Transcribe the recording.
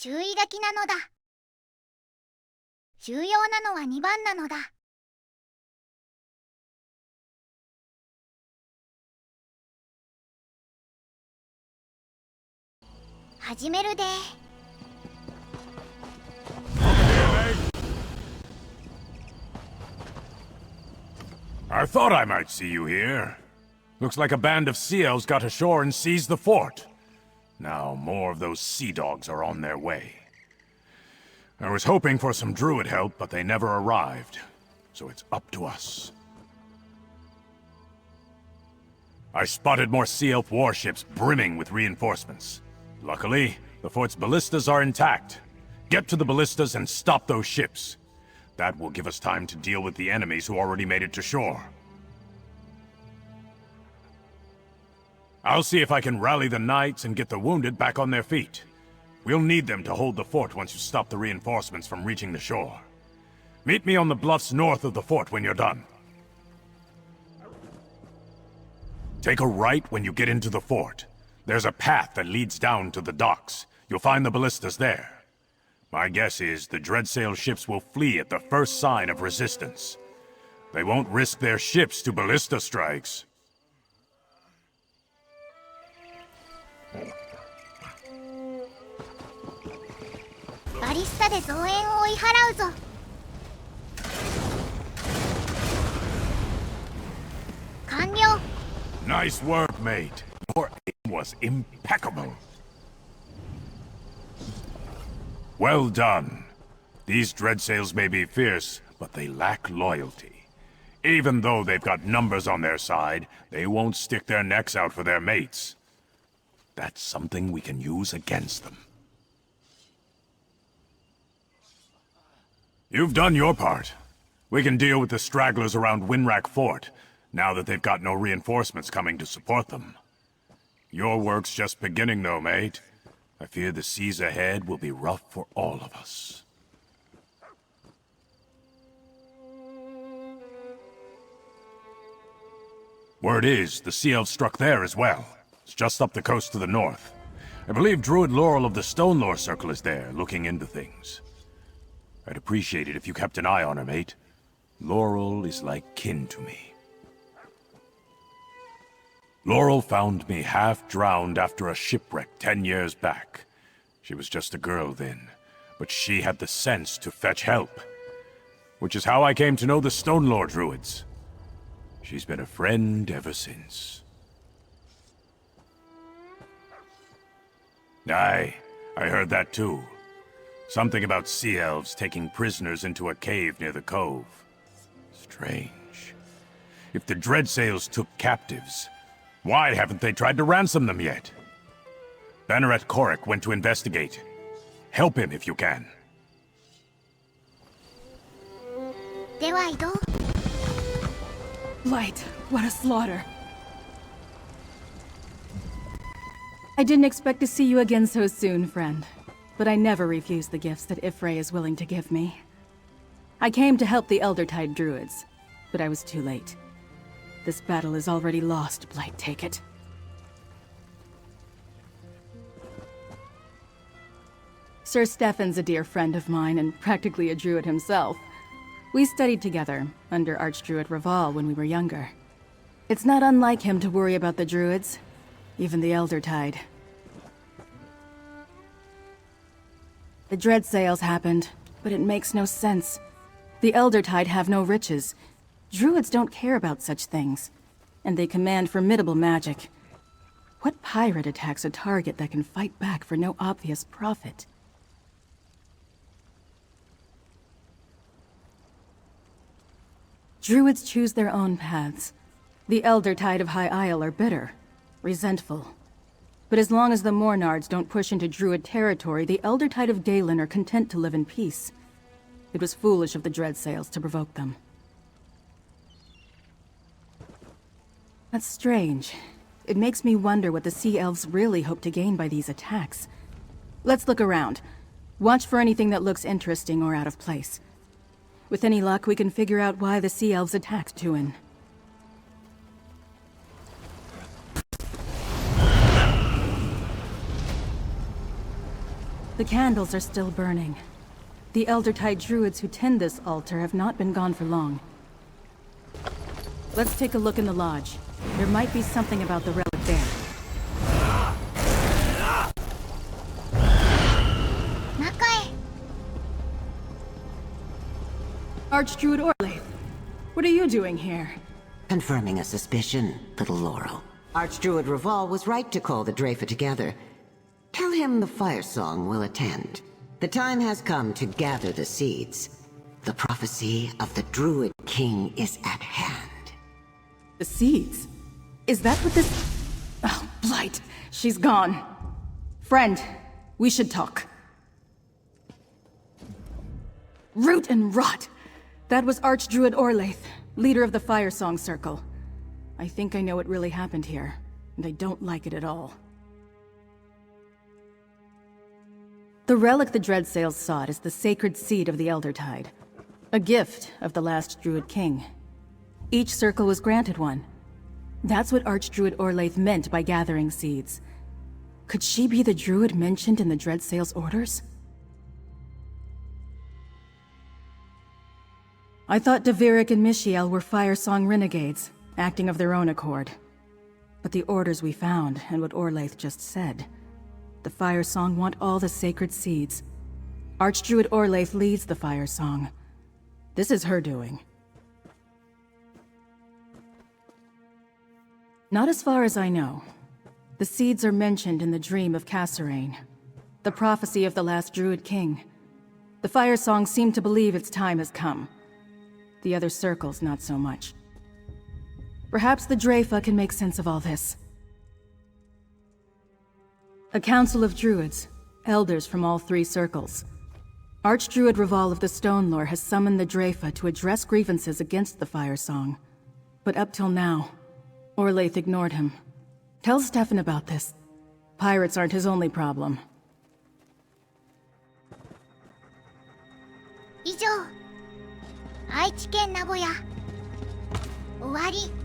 注意書きなのだ。重要なのは2番なのだ。始めるで。I thought I might see you here. Looks like a band of sea elves got ashore and seized the fort. Now more of those sea dogs are on their way. I was hoping for some druid help, but they never arrived. So it's up to us. I spotted more sea elf warships brimming with reinforcements. Luckily, the fort's ballistas are intact. Get to the ballistas and stop those ships. That will give us time to deal with the enemies who already made it to shore. I'll see if I can rally the knights and get the wounded back on their feet. We'll need them to hold the fort once you stop the reinforcements from reaching the shore. Meet me on the bluffs north of the fort when you're done. Take a right when you get into the fort. There's a path that leads down to the docks. You'll find the ballistas there. My guess is the Dreadsail ships will flee at the first sign of resistance. They won't risk their ships to ballista strikes. バリスタで増援を追い払うぞ。完了。Nice work, mate. Your aim was impeccable. Well done. These Dreadsails may be fierce, but they lack loyalty. Even though they've got numbers on their side, they won't stick their necks out for their mates. That's something we can use against them. You've done your part. We can deal with the stragglers around Winrack Fort, now that they've got no reinforcements coming to support them. Your work's just beginning, though, mate. I fear the seas ahead will be rough for all of us. Word is, the sea elves struck there as well. It's just up the coast to the north. I believe Druid Laurel of the Stone Lore Circle is there, looking into things. I'd appreciate it if you kept an eye on her, mate. Laurel is like kin to me. Laurel found me half-drowned after a shipwreck 10 years back. She was just a girl then, but she had the sense to fetch help. Which is how I came to know the Stone Lore Druids. She's been a friend ever since. Aye, I heard that too. Something about sea elves taking prisoners into a cave near the cove. Strange. If the Dreadsails took captives, why haven't they tried to ransom them yet? Banneret Korik went to investigate. Help him if you can. では移動。Light, what a slaughter. I didn't expect to see you again so soon, friend. But I never refuse the gifts that Ifray is willing to give me. I came to help the Eldertide Druids, but I was too late. This battle is already lost, Blight, take it. Sir Stefan's a dear friend of mine and practically a druid himself. We studied together under Archdruid Raval when we were younger. It's not unlike him to worry about the druids, even the Eldertide. The Dreadsails happened, but it makes no sense. The Eldertide have no riches. Druids don't care about such things. And they command formidable magic. What pirate attacks a target that can fight back for no obvious profit? Druids choose their own paths. The Eldertide of High Isle are bitter, resentful. But as long as the Mornards don't push into Druid territory, the Eldertide of Galen are content to live in peace. It was foolish of the Dreadsails to provoke them. That's strange. It makes me wonder what the Sea Elves really hope to gain by these attacks. Let's look around. Watch for anything that looks interesting or out of place. With any luck, we can figure out why the Sea Elves attacked Tuin. The candles are still burning. The Eldertide druids who tend this altar have not been gone for long. Let's take a look in the lodge. There might be something about the relic there. Archdruid Orlaith, what are you doing here? Confirming a suspicion, little Laurel. Archdruid Raval was right to call the Dreyfa together. Tell him the fire song will attend. The time has come to gather the seeds. The prophecy of the Druid King is at hand. The seeds? Is that what this... Oh, Blight! She's gone. Friend, we should talk. Root and rot! That was Archdruid Orlaith, leader of the Fire Song Circle. I think I know what really happened here, and I don't like it at all. The relic the Dreadsails sought is the sacred seed of the Eldertide, a gift of the last Druid King. Each circle was granted one. That's what Archdruid Orlaith meant by gathering seeds. Could she be the druid mentioned in the Dreadsails' orders? I thought Devirik and Mishiel were Fire Song renegades, acting of their own accord. But the orders we found, and what Orlaith just said, the Fire Song want all the sacred seeds. Archdruid Orlaith leads the Fire Song. This is her doing. Not as far as I know. The seeds are mentioned in the Dream of Kasserine, the prophecy of the last Druid King. The Fire Song seem to believe its time has come. The other circles, not so much. Perhaps the Dreyfa can make sense of all this. A council of druids, elders from all three circles. Archdruid Raval of the Stone Lore has summoned the Dreyfa to address grievances against the Fire Song. But up till now, Orlaith ignored him. Tell Stefan about this. Pirates aren't his only problem. 以上愛知県名古屋終わり